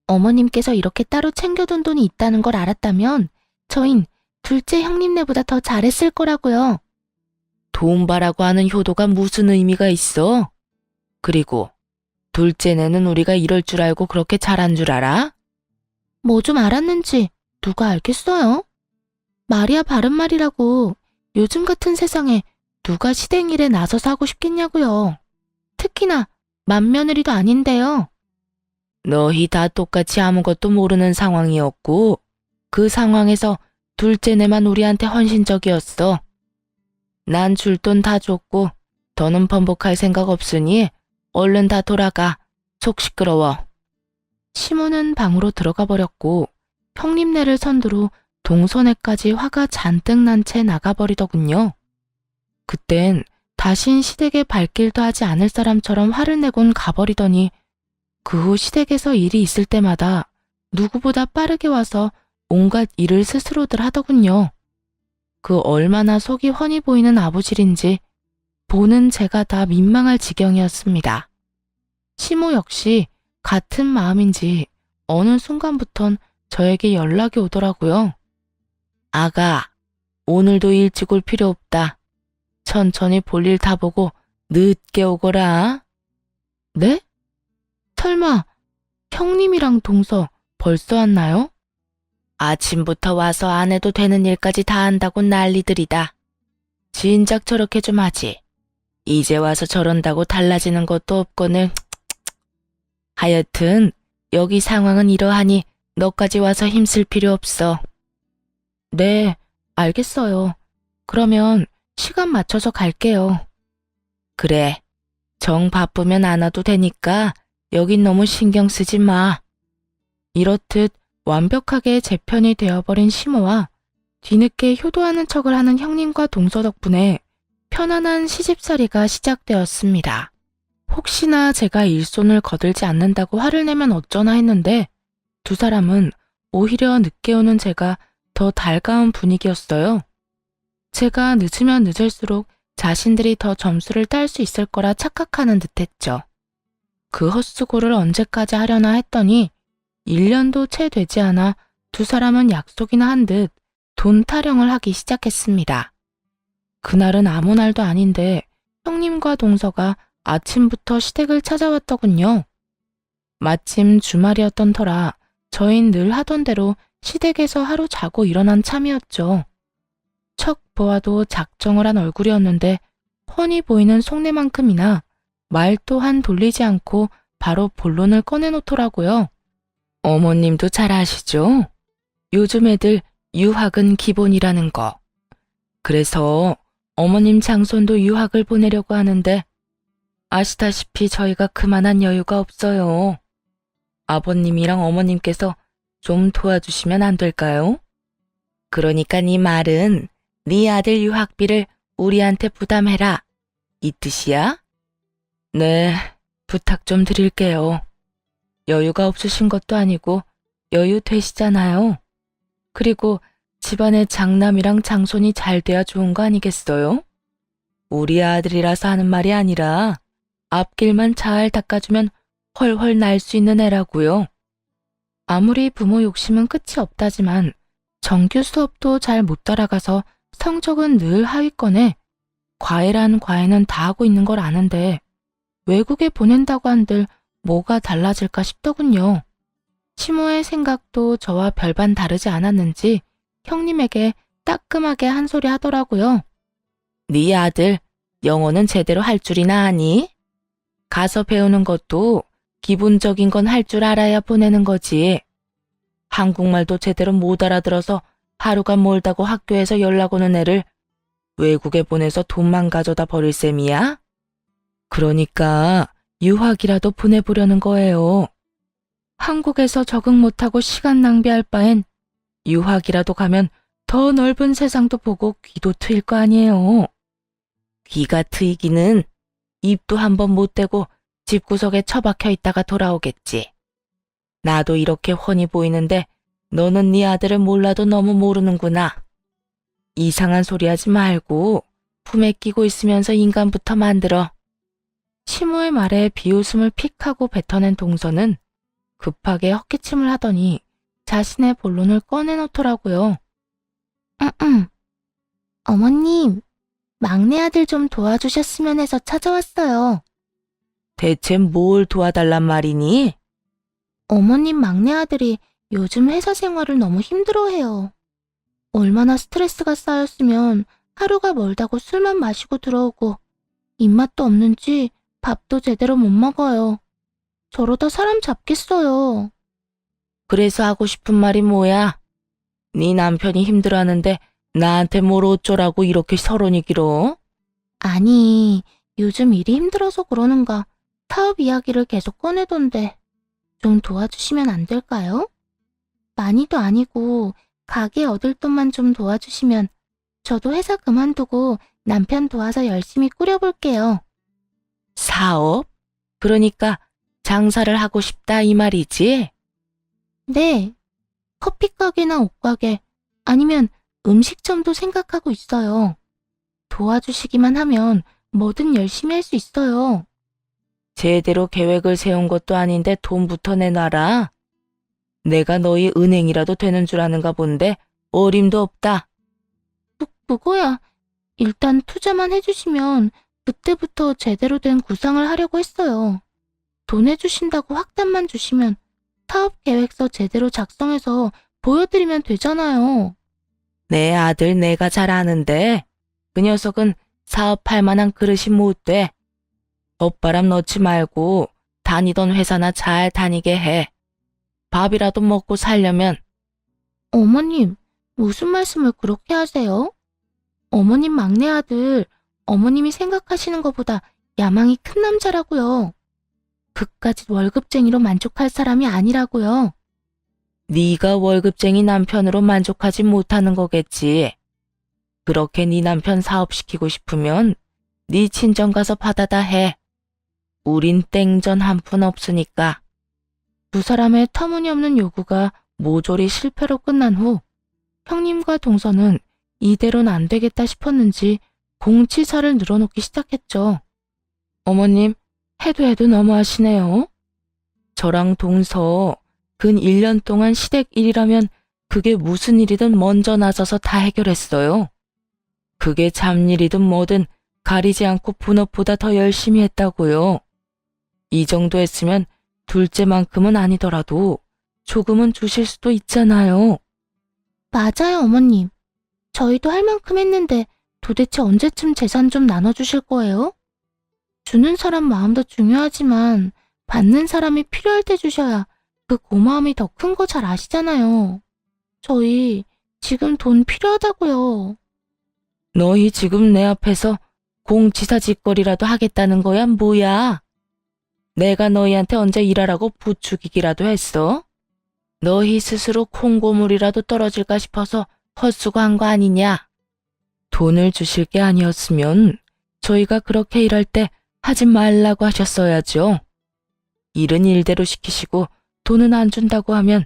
어머님께서 이렇게 따로 챙겨둔 돈이 있다는 걸 알았다면 저흰 둘째 형님네보다 더 잘했을 거라고요. 돈 바라고 하는 효도가 무슨 의미가 있어? 그리고 둘째네는 우리가 이럴 줄 알고 그렇게 잘한 줄 알아? 뭐 좀 알았는지 누가 알겠어요? 말이야 바른 말이라고 요즘 같은 세상에 누가 시댁일에 나서서 하고 싶겠냐고요. 특히나 맏며느리도 아닌데요. 너희 다 똑같이 아무것도 모르는 상황이었고 그 상황에서 둘째네만 우리한테 헌신적이었어. 난 줄 돈 다 줬고 더는 번복할 생각 없으니 얼른 다 돌아가. 속 시끄러워. 시모는 방으로 들어가 버렸고 형님네를 선두로 동서네까지 화가 잔뜩 난 채 나가버리더군요. 그땐 다신 시댁에 발길도 하지 않을 사람처럼 화를 내곤 가버리더니 그 후 시댁에서 일이 있을 때마다 누구보다 빠르게 와서 온갖 일을 스스로들 하더군요. 그 얼마나 속이 훤히 보이는 아부질인지 보는 제가 다 민망할 지경이었습니다. 시모 역시 같은 마음인지 어느 순간부턴 저에게 연락이 오더라고요. 아가, 오늘도 일찍 올 필요 없다. 천천히 볼일 다 보고 늦게 오거라. 네? 설마 형님이랑 동서 벌써 왔나요? 아침부터 와서 안 해도 되는 일까지 다 한다고 난리들이다. 진작 저렇게 좀 하지. 이제 와서 저런다고 달라지는 것도 없거늘. 하여튼 여기 상황은 이러하니 너까지 와서 힘쓸 필요 없어. 네, 알겠어요. 그러면 시간 맞춰서 갈게요. 그래, 정 바쁘면 안 와도 되니까 여긴 너무 신경 쓰지 마. 이렇듯 완벽하게 제 편이 되어버린 시모와 뒤늦게 효도하는 척을 하는 형님과 동서 덕분에 편안한 시집살이가 시작되었습니다. 혹시나 제가 일손을 거들지 않는다고 화를 내면 어쩌나 했는데 두 사람은 오히려 늦게 오는 제가 더 달가운 분위기였어요. 제가 늦으면 늦을수록 자신들이 더 점수를 딸 수 있을 거라 착각하는 듯했죠. 그 헛수고를 언제까지 하려나 했더니 1년도 채 되지 않아 두 사람은 약속이나 한 듯 돈 타령을 하기 시작했습니다. 그날은 아무 날도 아닌데 형님과 동서가 아침부터 시댁을 찾아왔더군요. 마침 주말이었던 터라 저흰 늘 하던 대로 시댁에서 하루 자고 일어난 참이었죠. 척 보아도 작정을 한 얼굴이었는데 훤히 보이는 속내만큼이나 말 또한 돌리지 않고 바로 본론을 꺼내놓더라고요. 어머님도 잘 아시죠? 요즘 애들 유학은 기본이라는 거. 그래서 어머님 장손도 유학을 보내려고 하는데 아시다시피 저희가 그만한 여유가 없어요. 아버님이랑 어머님께서 좀 도와주시면 안 될까요? 그러니까 네 말은 네 아들 유학비를 우리한테 부담해라. 이 뜻이야? 네, 부탁 좀 드릴게요. 여유가 없으신 것도 아니고 여유 되시잖아요. 그리고 집안에 장남이랑 장손이 잘 돼야 좋은 거 아니겠어요? 우리 아들이라서 하는 말이 아니라 앞길만 잘 닦아주면 훨훨 날 수 있는 애라고요. 아무리 부모 욕심은 끝이 없다지만 정규 수업도 잘 못 따라가서 성적은 늘 하위권에 과외란 과외는 다 하고 있는 걸 아는데 외국에 보낸다고 한들 뭐가 달라질까 싶더군요. 시모의 생각도 저와 별반 다르지 않았는지 형님에게 따끔하게 한 소리 하더라고요. 네 아들 영어는 제대로 할 줄이나 아니? 가서 배우는 것도 기본적인 건 할 줄 알아야 보내는 거지. 한국말도 제대로 못 알아들어서 하루가 멀다고 학교에서 연락 오는 애를 외국에 보내서 돈만 가져다 버릴 셈이야? 그러니까 유학이라도 보내보려는 거예요. 한국에서 적응 못하고 시간 낭비할 바엔 유학이라도 가면 더 넓은 세상도 보고 귀도 트일 거 아니에요. 귀가 트이기는 입도 한번 못 대고 집구석에 처박혀 있다가 돌아오겠지. 나도 이렇게 훤히 보이는데 너는 네 아들을 몰라도 너무 모르는구나. 이상한 소리 하지 말고 품에 끼고 있으면서 인간부터 만들어. 시모의 말에 비웃음을 픽 하고 뱉어낸 동서는 급하게 헛기침을 하더니 자신의 본론을 꺼내놓더라고요. 어머님, 막내 아들 좀 도와주셨으면 해서 찾아왔어요. 대체 뭘 도와달란 말이니? 어머님 막내 아들이 요즘 회사 생활을 너무 힘들어해요. 얼마나 스트레스가 쌓였으면 하루가 멀다고 술만 마시고 들어오고 입맛도 없는지 밥도 제대로 못 먹어요. 저러다 사람 잡겠어요. 그래서 하고 싶은 말이 뭐야? 네 남편이 힘들어하는데 나한테 뭘 어쩌라고 이렇게 서론이 길어? 아니, 요즘 일이 힘들어서 그러는가 사업 이야기를 계속 꺼내던데 좀 도와주시면 안 될까요? 많이도 아니고 가게 얻을 돈만 좀 도와주시면 저도 회사 그만두고 남편 도와서 열심히 꾸려볼게요. 사업? 그러니까 장사를 하고 싶다 이 말이지? 네, 커피 가게나 옷가게 아니면 음식점도 생각하고 있어요. 도와주시기만 하면 뭐든 열심히 할 수 있어요. 제대로 계획을 세운 것도 아닌데 돈부터 내놔라. 내가 너희 은행이라도 되는 줄 아는가 본데 어림도 없다. 그거야. 일단 투자만 해주시면 그때부터 제대로 된 구상을 하려고 했어요. 돈 해주신다고 확답만 주시면 사업 계획서 제대로 작성해서 보여드리면 되잖아요. 내 아들 내가 잘 아는데 그 녀석은 사업할 만한 그릇이 못 돼. 헛바람 넣지 말고 다니던 회사나 잘 다니게 해. 밥이라도 먹고 살려면. 어머님, 무슨 말씀을 그렇게 하세요? 어머님 막내 아들, 어머님이 생각하시는 것보다 야망이 큰 남자라고요. 그까짓 월급쟁이로 만족할 사람이 아니라고요. 네가 월급쟁이 남편으로 만족하지 못하는 거겠지. 그렇게 네 남편 사업시키고 싶으면 네 친정 가서 받아다 해. 우린 땡전 한 푼 없으니까. 두 사람의 터무니없는 요구가 모조리 실패로 끝난 후 형님과 동서는 이대로는 안 되겠다 싶었는지 공치사를 늘어놓기 시작했죠. 어머님, 해도 너무하시네요. 저랑 동서 근 1년 동안 시댁 일이라면 그게 무슨 일이든 먼저 나서서 다 해결했어요. 그게 잡일이든 뭐든 가리지 않고 본업보다 더 열심히 했다고요. 이 정도 했으면 둘째만큼은 아니더라도 조금은 주실 수도 있잖아요. 맞아요, 어머님. 저희도 할 만큼 했는데 도대체 언제쯤 재산 좀 나눠주실 거예요? 주는 사람 마음도 중요하지만 받는 사람이 필요할 때 주셔야 그 고마움이 더 큰 거 잘 아시잖아요. 저희 지금 돈 필요하다고요. 너희 지금 내 앞에서 공치사 짓거리라도 하겠다는 거야, 뭐야? 내가 너희한테 언제 일하라고 부추기기라도 했어? 너희 스스로 콩고물이라도 떨어질까 싶어서 헛수고한 거 아니냐? 돈을 주실 게 아니었으면 저희가 그렇게 일할 때 하지 말라고 하셨어야죠. 일은 일대로 시키시고 돈은 안 준다고 하면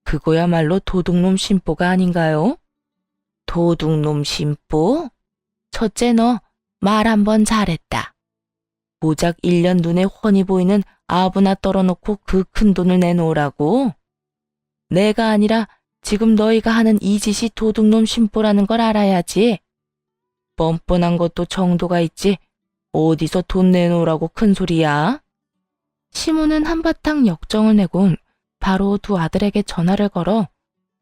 그거야말로 도둑놈 심보가 아닌가요? 도둑놈 심보? 첫째 너 말 한번 잘했다. 고작 1년 눈에 훤히 보이는 아부나 떨어놓고 그 큰 돈을 내놓으라고? 내가 아니라 지금 너희가 하는 이 짓이 도둑놈 심보라는 걸 알아야지. 뻔뻔한 것도 정도가 있지. 어디서 돈 내놓으라고 큰 소리야? 시모는 한바탕 역정을 내곤 바로 두 아들에게 전화를 걸어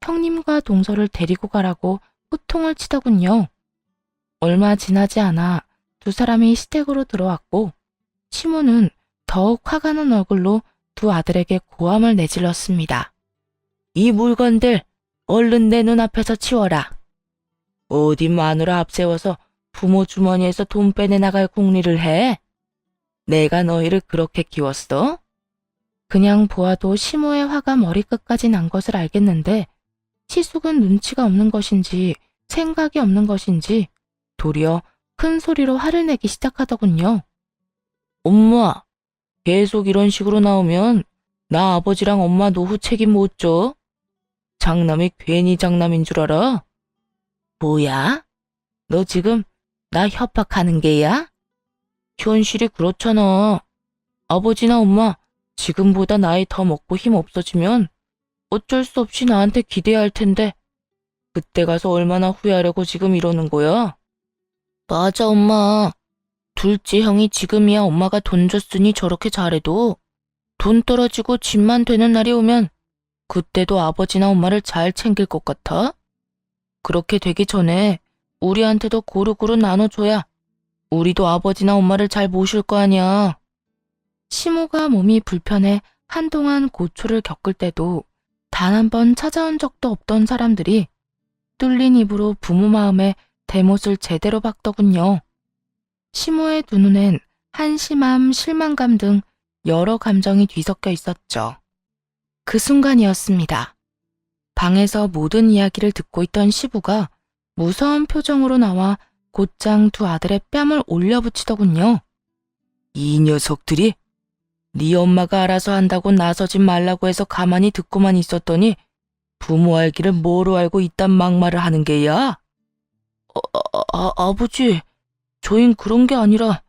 형님과 동서를 데리고 가라고 호통을 치더군요. 얼마 지나지 않아 두 사람이 시댁으로 들어왔고 시모는 더욱 화가 난 얼굴로 두 아들에게 고함을 내질렀습니다. 이 물건들 얼른 내 눈앞에서 치워라. 어디 마누라 앞세워서 부모 주머니에서 돈 빼내 나갈 궁리를 해? 내가 너희를 그렇게 키웠어? 그냥 보아도 시모의 화가 머리끝까지 난 것을 알겠는데 시숙은 눈치가 없는 것인지 생각이 없는 것인지 도리어 큰 소리로 화를 내기 시작하더군요. 엄마, 계속 이런 식으로 나오면 나 아버지랑 엄마 노후 책임 못 져. 장남이 괜히 장남인 줄 알아? 뭐야? 너 지금 나 협박하는 게야? 현실이 그렇잖아. 아버지나 엄마 지금보다 나이 더 먹고 힘 없어지면 어쩔 수 없이 나한테 기대야 할 텐데 그때 가서 얼마나 후회하려고 지금 이러는 거야? 맞아, 엄마. 둘째 형이 지금이야 엄마가 돈 줬으니 저렇게 잘해도 돈 떨어지고 집만 되는 날이 오면 그때도 아버지나 엄마를 잘 챙길 것 같아? 그렇게 되기 전에 우리한테도 고루고루 나눠줘야 우리도 아버지나 엄마를 잘 모실 거 아니야. 시모가 몸이 불편해 한동안 고초를 겪을 때도 단 한 번 찾아온 적도 없던 사람들이 뚫린 입으로 부모 마음에 대못을 제대로 박더군요. 시모의 두 눈엔 한심함, 실망감 등 여러 감정이 뒤섞여 있었죠. 그 순간이었습니다. 방에서 모든 이야기를 듣고 있던 시부가 무서운 표정으로 나와 곧장 두 아들의 뺨을 올려붙이더군요. 이 녀석들이 네 엄마가 알아서 한다고 나서지 말라고 해서 가만히 듣고만 있었더니 부모 알기를 뭐로 알고 이딴 막말을 하는 게야? 아버지, 저흰 그런 게 아니라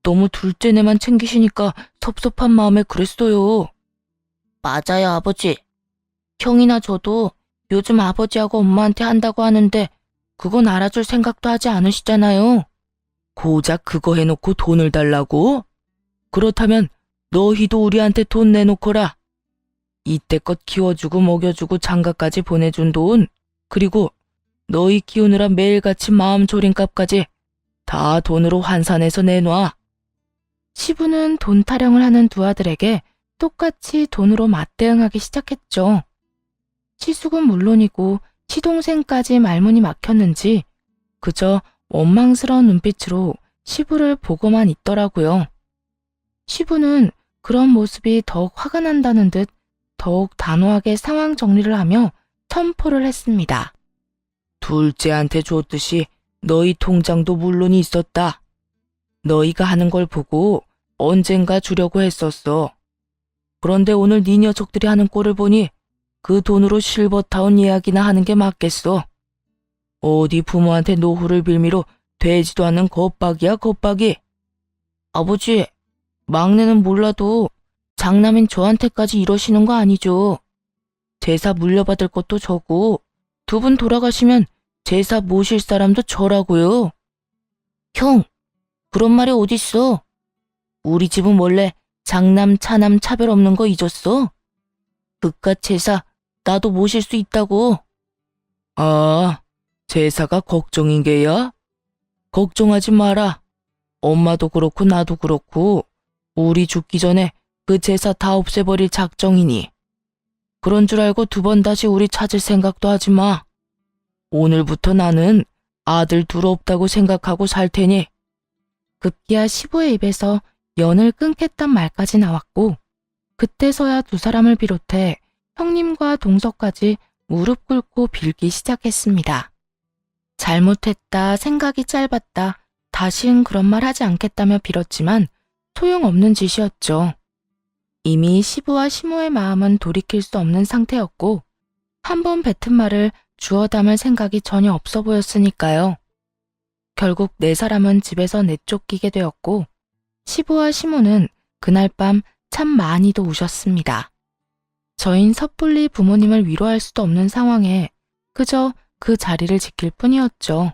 너무 둘째네만 챙기시니까 섭섭한 마음에 그랬어요. 맞아요, 아버지. 형이나 저도 요즘 아버지하고 엄마한테 한다고 하는데 그건 알아줄 생각도 하지 않으시잖아요. 고작 그거 해놓고 돈을 달라고? 그렇다면 너희도 우리한테 돈 내놓거라. 이때껏 키워주고 먹여주고 장가까지 보내준 돈, 그리고 너희 키우느라 매일같이 마음 졸인값까지 다 돈으로 환산해서 내놔. 시부는 돈 타령을 하는 두 아들에게 똑같이 돈으로 맞대응하기 시작했죠. 시숙은 물론이고 시동생까지 말문이 막혔는지 그저 원망스러운 눈빛으로 시부를 보고만 있더라고요. 시부는 그런 모습이 더욱 화가 난다는 듯 더욱 단호하게 상황 정리를 하며 선포를 했습니다. 둘째한테 줬듯이 너희 통장도 물론이 있었다. 너희가 하는 걸 보고 언젠가 주려고 했었어. 그런데 오늘 네 녀석들이 하는 꼴을 보니 그 돈으로 실버타운 예약이나 하는 게 맞겠어. 어디 부모한테 노후를 빌미로 되지도 않는 겁박이야, 겁박이. 아버지, 막내는 몰라도 장남인 저한테까지 이러시는 거 아니죠. 제사 물려받을 것도 저고 두 분 돌아가시면 제사 모실 사람도 저라고요. 형, 그런 말이 어딨어? 우리 집은 원래 장남, 차남 차별 없는 거 잊었어? 그깟 제사 나도 모실 수 있다고. 아, 제사가 걱정인 게야? 걱정하지 마라. 엄마도 그렇고 나도 그렇고 우리 죽기 전에 그 제사 다 없애버릴 작정이니. 그런 줄 알고 두 번 다시 우리 찾을 생각도 하지 마. 오늘부터 나는 아들 둘 없다고 생각하고 살 테니. 급기야 시부의 입에서 연을 끊겠단 말까지 나왔고 그때서야 두 사람을 비롯해 형님과 동서까지 무릎 꿇고 빌기 시작했습니다. 잘못했다, 생각이 짧았다, 다신 그런 말 하지 않겠다며 빌었지만 소용없는 짓이었죠. 이미 시부와 시모의 마음은 돌이킬 수 없는 상태였고 한 번 뱉은 말을 주워 담을 생각이 전혀 없어 보였으니까요. 결국 네 사람은 집에서 내쫓기게 되었고 시부와 시모는 그날 밤 참 많이도 우셨습니다. 저인 섣불리 부모님을 위로할 수도 없는 상황에 그저 그 자리를 지킬 뿐이었죠.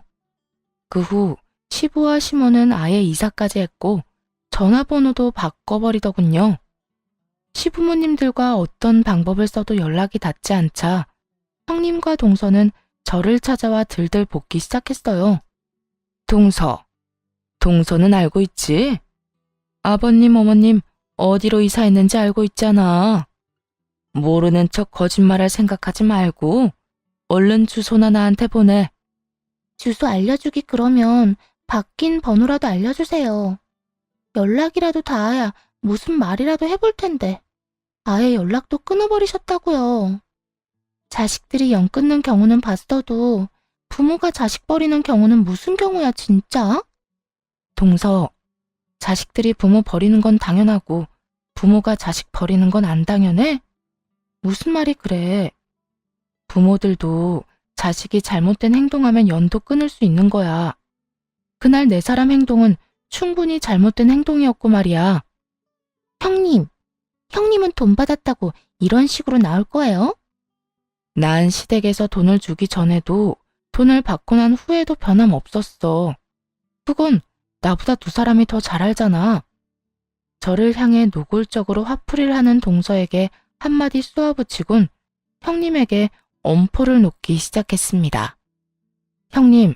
그 후 시부와 시모는 아예 이사까지 했고 전화번호도 바꿔버리더군요. 시부모님들과 어떤 방법을 써도 연락이 닿지 않자 형님과 동서는 저를 찾아와 들들 볶기 시작했어요. 동서는 알고 있지? 아버님, 어머님 어디로 이사했는지 알고 있잖아. 모르는 척 거짓말할 생각하지 말고 얼른 주소나 나한테 보내. 주소 알려주기 그러면 바뀐 번호라도 알려주세요. 연락이라도 닿아야 무슨 말이라도 해볼 텐데. 아예 연락도 끊어버리셨다고요. 자식들이 연 끊는 경우는 봤어도 부모가 자식 버리는 경우는 무슨 경우야 진짜? 동서, 자식들이 부모 버리는 건 당연하고 부모가 자식 버리는 건 안 당연해? 무슨 말이 그래? 부모들도 자식이 잘못된 행동하면 연도 끊을 수 있는 거야. 그날 네 사람 행동은 충분히 잘못된 행동이었고 말이야. 형님은 돈 받았다고 이런 식으로 나올 거예요? 난 시댁에서 돈을 주기 전에도 돈을 받고 난 후에도 변함없었어. 그건 나보다 두 사람이 더 잘 알잖아. 저를 향해 노골적으로 화풀이를 하는 동서에게 한마디 쏘아붙이곤 형님에게 엄포를 놓기 시작했습니다. 형님,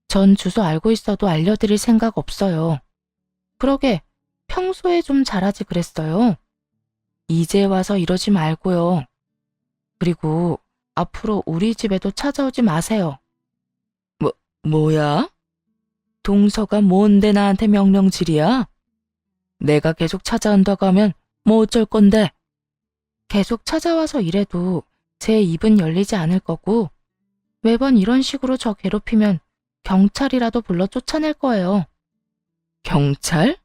전 주소 알고 있어도 알려드릴 생각 없어요. 그러게 평소에 좀 잘하지 그랬어요. 이제 와서 이러지 말고요. 그리고 앞으로 우리 집에도 찾아오지 마세요. 뭐야? 동서가 뭔데 나한테 명령질이야? 내가 계속 찾아온다고 하면 뭐 어쩔 건데? 계속 찾아와서 이래도 제 입은 열리지 않을 거고 매번 이런 식으로 저 괴롭히면 경찰이라도 불러 쫓아낼 거예요. 경찰?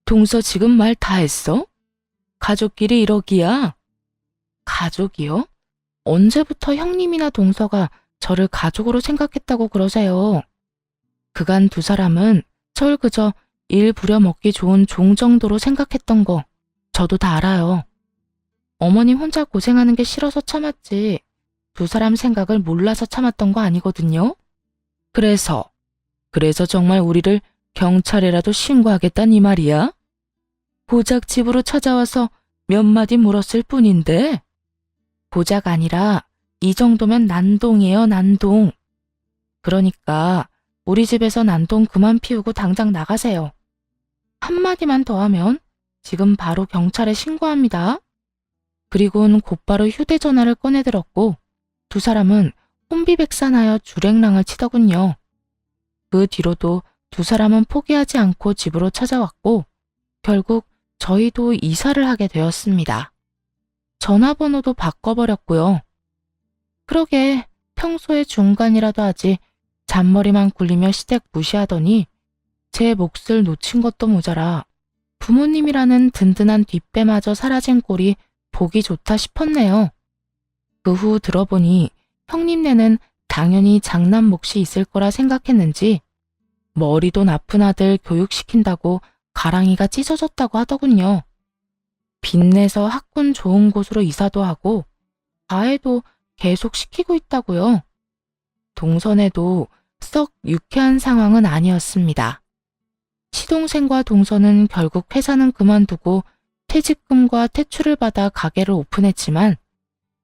동서 지금 말 다 했어? 가족끼리 이러기야? 가족이요? 언제부터 형님이나 동서가 저를 가족으로 생각했다고 그러세요? 그간 두 사람은 절 그저 일 부려먹기 좋은 종 정도로 생각했던 거 저도 다 알아요. 어머님 혼자 고생하는 게 싫어서 참았지 두 사람 생각을 몰라서 참았던 거 아니거든요. 그래서 정말 우리를 경찰에라도 신고하겠다는 이 말이야? 고작 집으로 찾아와서 몇 마디 물었을 뿐인데? 고작 아니라 이 정도면 난동이에요, 난동. 그러니까 우리 집에서 난동 그만 피우고 당장 나가세요. 한마디만 더 하면 지금 바로 경찰에 신고합니다. 그리고는 곧바로 휴대전화를 꺼내들었고 두 사람은 혼비백산하여 줄행랑을 치더군요. 그 뒤로도 두 사람은 포기하지 않고 집으로 찾아왔고 결국 저희도 이사를 하게 되었습니다. 전화번호도 바꿔버렸고요. 그러게 평소에 중간이라도 하지 잔머리만 굴리며 시댁 무시하더니 제 몫을 놓친 것도 모자라 부모님이라는 든든한 뒷배마저 사라진 꼴이 보기 좋다 싶었네요. 그 후 들어보니 형님네는 당연히 장남 몫이 있을 거라 생각했는지 머리도 나쁜 아들 교육시킨다고 가랑이가 찢어졌다고 하더군요. 빚내서 학군 좋은 곳으로 이사도 하고 과외도 계속 시키고 있다고요. 동선에도 썩 유쾌한 상황은 아니었습니다. 시동생과 동서는 결국 회사는 그만두고 퇴직금과 퇴출을 받아 가게를 오픈했지만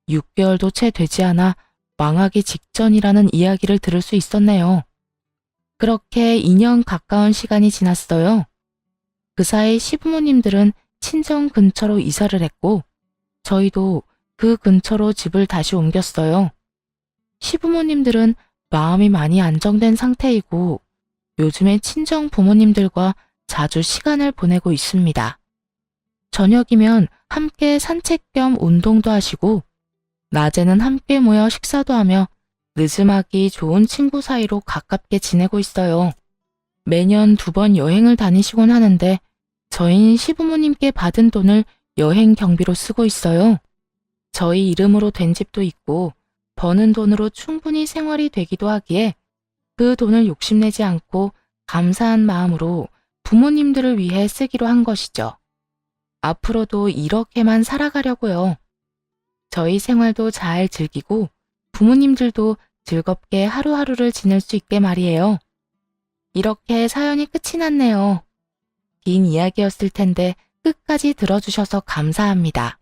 6개월도 채 되지 않아 망하기 직전이라는 이야기를 들을 수 있었네요. 그렇게 2년 가까운 시간이 지났어요. 그 사이 시부모님들은 친정 근처로 이사를 했고 저희도 그 근처로 집을 다시 옮겼어요. 시부모님들은 마음이 많이 안정된 상태이고 요즘에 친정 부모님들과 자주 시간을 보내고 있습니다. 저녁이면 함께 산책 겸 운동도 하시고 낮에는 함께 모여 식사도 하며 느즈막이 좋은 친구 사이로 가깝게 지내고 있어요. 매년 2번 여행을 다니시곤 하는데 저희는 시부모님께 받은 돈을 여행 경비로 쓰고 있어요. 저희 이름으로 된 집도 있고 버는 돈으로 충분히 생활이 되기도 하기에 그 돈을 욕심내지 않고 감사한 마음으로 부모님들을 위해 쓰기로 한 것이죠. 앞으로도 이렇게만 살아가려고요. 저희 생활도 잘 즐기고 부모님들도 즐겁게 하루하루를 지낼 수 있게 말이에요. 이렇게 사연이 끝이 났네요. 긴 이야기였을 텐데 끝까지 들어주셔서 감사합니다.